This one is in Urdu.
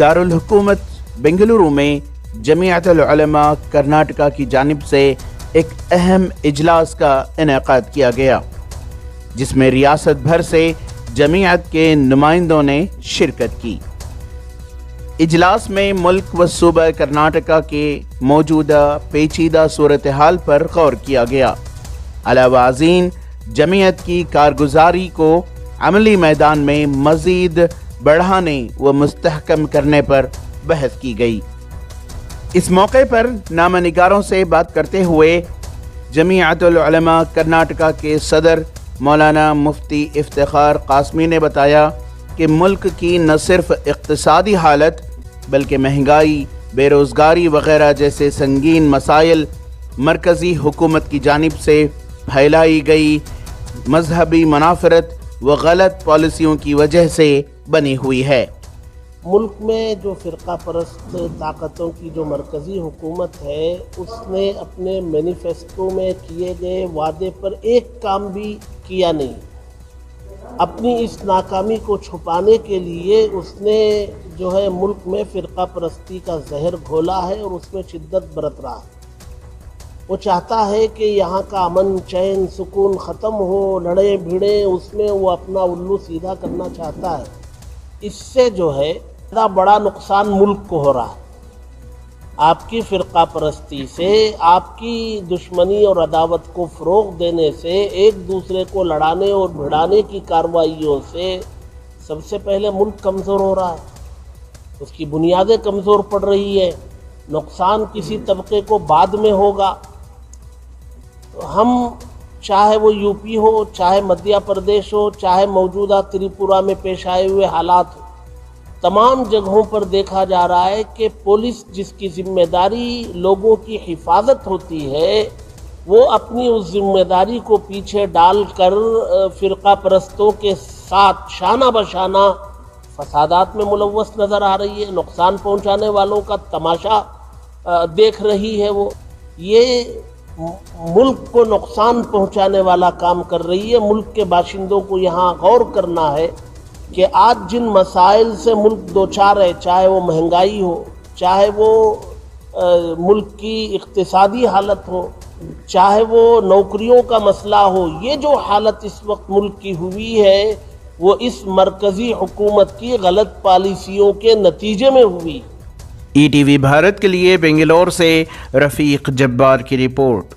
دارالحکومت بنگلورو میں جمعیت العلماء کرناٹکا کی جانب سے ایک اہم اجلاس کا انعقاد کیا گیا، جس میں ریاست بھر سے جمعیت کے نمائندوں نے شرکت کی۔ اجلاس میں ملک و صوبہ کرناٹکا کے موجودہ پیچیدہ صورتحال پر غور کیا گیا۔ علاوہ ازیں جمعیت کی کارگزاری کو عملی میدان میں مزید بڑھانے و مستحکم کرنے پر بحث کی گئی۔ اس موقع پر نامہ نگاروں سے بات کرتے ہوئے جمعیت العلماء کرناٹکا کے صدر مولانا مفتی افتخار قاسمی نے بتایا کہ ملک کی نہ صرف اقتصادی حالت بلکہ مہنگائی، بے روزگاری وغیرہ جیسے سنگین مسائل مرکزی حکومت کی جانب سے پھیلائی گئی مذہبی منافرت و غلط پالیسیوں کی وجہ سے بنی ہوئی ہے۔ ملک میں جو فرقہ پرست طاقتوں کی جو مرکزی حکومت ہے، اس نے اپنے مینیفیسٹو میں کیے گئے وعدے پر ایک کام بھی کیا نہیں۔ اپنی اس ناکامی کو چھپانے کے لیے اس نے جو ہے ملک میں فرقہ پرستی کا زہر گھولا ہے اور اس میں شدت برت رہا ہے۔ وہ چاہتا ہے کہ یہاں کا امن چین سکون ختم ہو، لڑے بھیڑے، اس میں وہ اپنا الو سیدھا کرنا چاہتا ہے۔ اس سے جو ہے بڑا نقصان ملک کو ہو رہا ہے۔ آپ کی فرقہ پرستی سے، آپ کی دشمنی اور عداوت کو فروغ دینے سے، ایک دوسرے کو لڑانے اور بھڑانے کی کارروائیوں سے سب سے پہلے ملک کمزور ہو رہا ہے، اس کی بنیادیں کمزور پڑ رہی ہیں۔ نقصان کسی طبقے کو بعد میں ہوگا۔ ہم چاہے وہ یو پی ہو، چاہے مدھیہ پردیش ہو، چاہے موجودہ تریپورہ میں پیش آئے ہوئے حالات ہو، تمام جگہوں پر دیکھا جا رہا ہے کہ پولیس جس کی ذمہ داری لوگوں کی حفاظت ہوتی ہے، وہ اپنی اس ذمہ داری کو پیچھے ڈال کر فرقہ پرستوں کے ساتھ شانہ بشانہ فسادات میں ملوث نظر آ رہی ہے۔ نقصان پہنچانے والوں کا تماشا دیکھ رہی ہے۔ وہ یہ ملک کو نقصان پہنچانے والا کام کر رہی ہے۔ ملک کے باشندوں کو یہاں غور کرنا ہے کہ آج جن مسائل سے ملک دوچار ہے، چاہے وہ مہنگائی ہو، چاہے وہ ملک کی اقتصادی حالت ہو، چاہے وہ نوکریوں کا مسئلہ ہو، یہ جو حالت اس وقت ملک کی ہوئی ہے وہ اس مرکزی حکومت کی غلط پالیسیوں کے نتیجے میں ہوئی۔ ای ٹی وی بھارت کے لیے بنگلور سے رفیق جبار کی رپورٹ۔